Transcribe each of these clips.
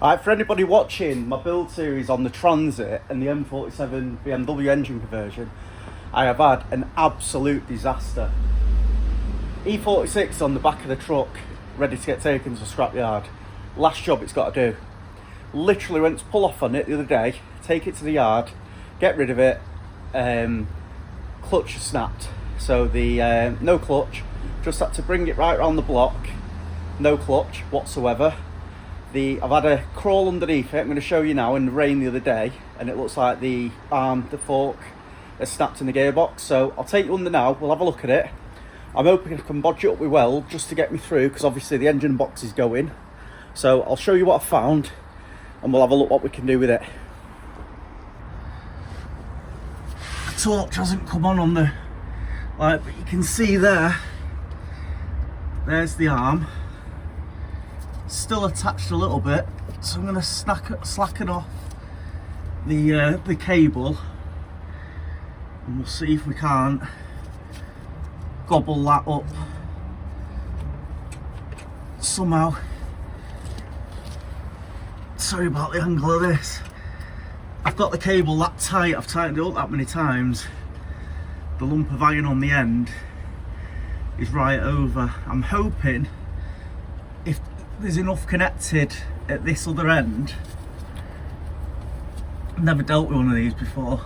Alright, for anybody watching my build series on the Transit and the M47 BMW engine conversion, I have had an absolute disaster. E46 on the back of the truck, ready to get taken to a scrapyard. Last job it's got to do. Literally went to pull off on it the other day, take it to the yard, get rid of it, clutch snapped. So the no clutch, just had to bring it right around the block, no clutch whatsoever. I've had a crawl underneath it, I'm going to show you now, in the rain the other day, and it looks like the fork has snapped in the gearbox. So I'll take you under now, we'll have a look at it. I'm hoping I can bodge it up with weld just to get me through, because obviously the engine box is going. So I'll show you what I found and we'll have a look what we can do with it. The torch hasn't come on the light, but you can see there's the arm. Still attached a little bit, so I'm going to slacken off the cable, and we'll see if we can't gobble that up somehow. Sorry about the angle of this. I've got the cable that tight, I've tightened it up that many times. The lump of iron on the end is right over. I'm hoping if there's enough connected at this other end, I've never dealt with one of these before,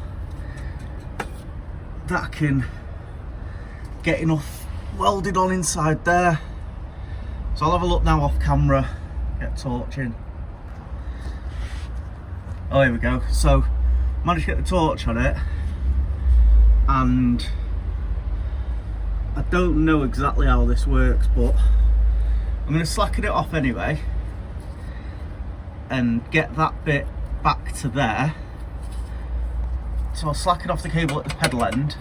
that I can get enough welded on inside there. So I'll have a look now off camera, get torch in. Oh, here we go. So managed to get the torch on it, and I don't know exactly how this works, but I'm going to slacken it off anyway and get that bit back to there. So I'll slacken off the cable at the pedal end,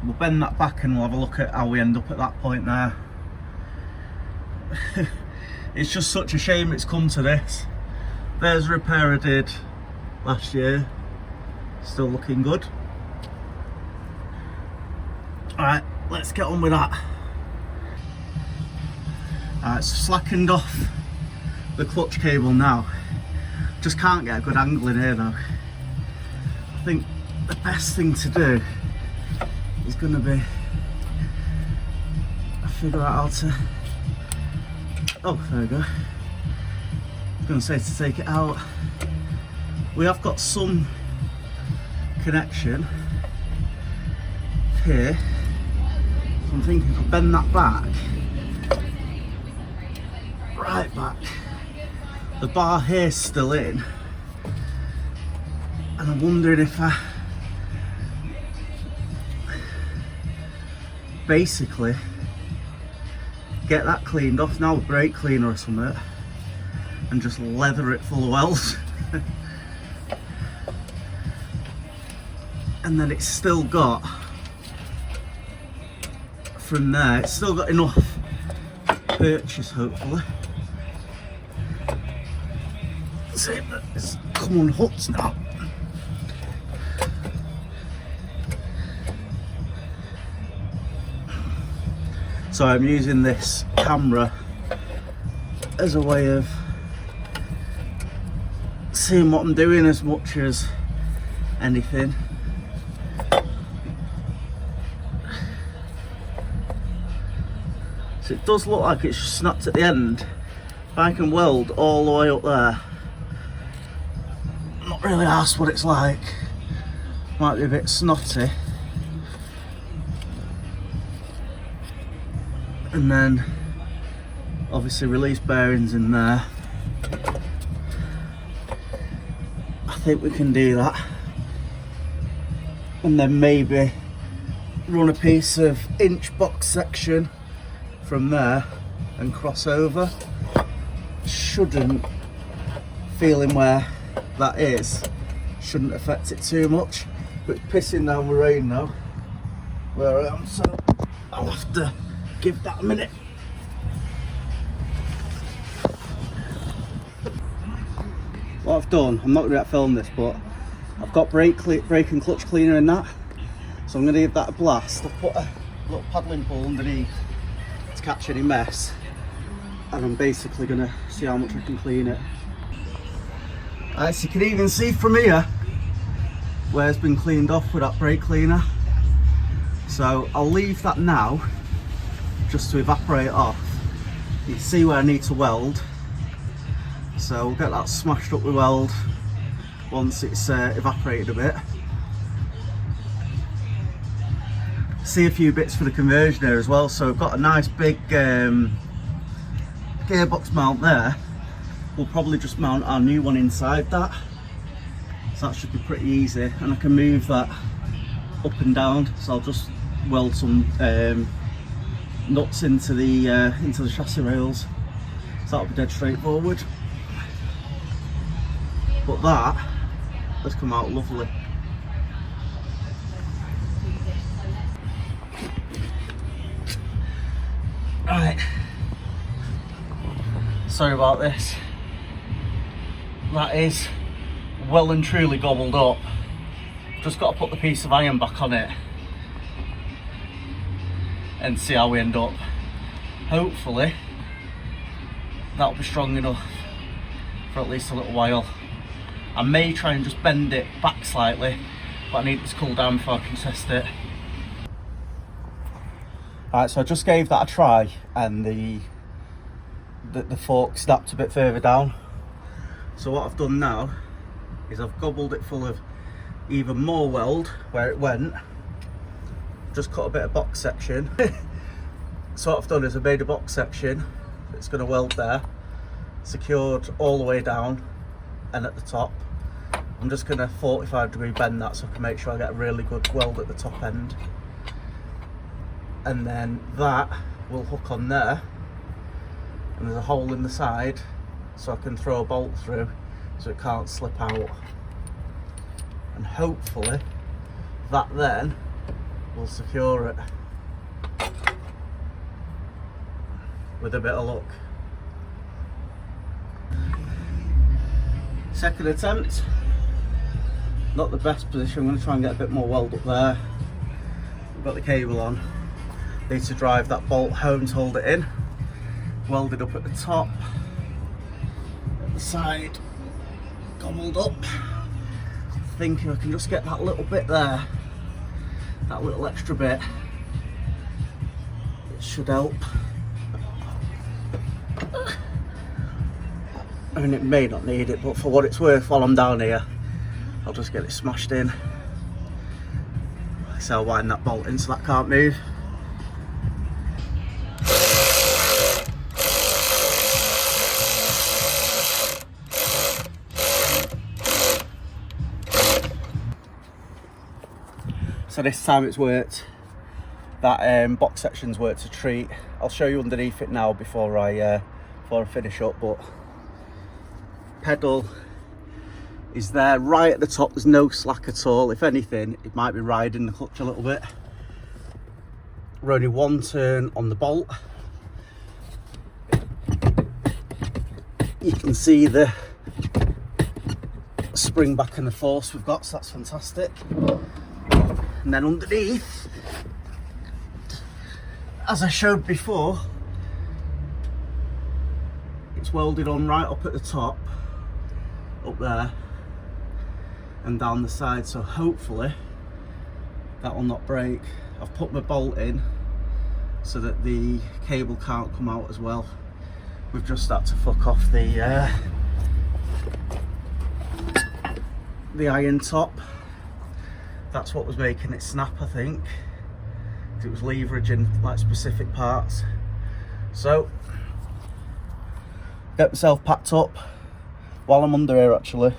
we'll bend that back and we'll have a look at how we end up at that point there. It's just such a shame it's come to this. There's a repair I did last year, still looking good. Alright, let's get on with that. Alright, so slackened off the clutch cable now. Just can't get a good angle in here though. I think the best thing to do is going to be figure out how to... Oh, there we go. I was going to say to take it out. We have got some connection here. So I'm thinking if I bend that back, right back, the bar here's still in, and I'm wondering if I basically get that cleaned off now with brake cleaner or something and just leather it full of welds. And then it's still got, from there, it's still got enough purchase hopefully. See, but it's come unhooked now. So I'm using this camera as a way of seeing what I'm doing as much as anything. So it does look like it's just snapped at the end. If I can weld all the way up there, I'm not really asked what it's like. Might be a bit snotty. And then obviously release bearings in there. I think we can do that. And then maybe run a piece of inch box section from there and cross over. Shouldn't, feeling where that is, shouldn't affect it too much. But it's pissing down with rain now where I am, so I'll have to give that a minute. What I've done, I'm not going to film this, but I've got brake and clutch cleaner in that, so I'm going to give that a blast. I've put a little paddling pole underneath to catch any mess, and I'm basically going to see how much I can clean it. As you can even see from here where it's been cleaned off with that brake cleaner. So I'll leave that now just to evaporate off. You can see where I need to weld. So we'll get that smashed up with weld once it's evaporated a bit. See a few bits for the conversion there as well. So we've got a nice big gearbox mount there. We'll probably just mount our new one inside that. So that should be pretty easy, and I can move that up and down. So I'll just weld some nuts into the chassis rails. So that'll be dead straightforward. But that has come out lovely. Right. Sorry about this. That is well and truly gobbled up. Just got to put the piece of iron back on it and see how we end up. Hopefully that'll be strong enough for at least a little while. I may try and just bend it back slightly, but I need it to cool down before I can test it. Alright, so I just gave that a try, and the fork snapped a bit further down. So what I've done now is I've gobbled it full of even more weld where it went. Just cut a bit of box section. So what I've done is I made a box section that's going to weld there, secured all the way down and at the top. I'm just going to 45-degree bend that so I can make sure I get a really good weld at the top end. And then that will hook on there, and there's a hole in the side so I can throw a bolt through so it can't slip out. And hopefully that then will secure it with a bit of luck. Second attempt, not the best position. I'm going to try and get a bit more weld up there. We've got the cable on. Need to drive that bolt home to hold it in. Welded up at the top, at the side, gobbled up. Thinking I can just get that little bit there, that little extra bit. It should help. I mean, it may not need it, but for what it's worth, while I'm down here, I'll just get it smashed in. So I'll wind that bolt in so that can't move. So this time it's worked. That box section's worked a treat. I'll show you underneath it now before I finish up. But pedal is there right at the top. There's no slack at all. If anything, it might be riding the clutch a little bit. We're only one turn on the bolt. You can see the spring back and the force we've got, so that's fantastic. And then underneath, as I showed before, it's welded on right up at the top, up there, and down the side, so hopefully that will not break. I've put my bolt in so that the cable can't come out as well. We've just had to fuck off the iron top. That's what was making it snap, I think. It was leveraging like specific parts. So, get myself packed up. While I'm under here, actually,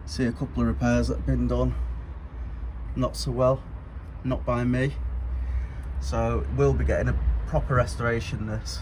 see a couple of repairs that have been done. Not so well, not by me. So we'll be getting a proper restoration this.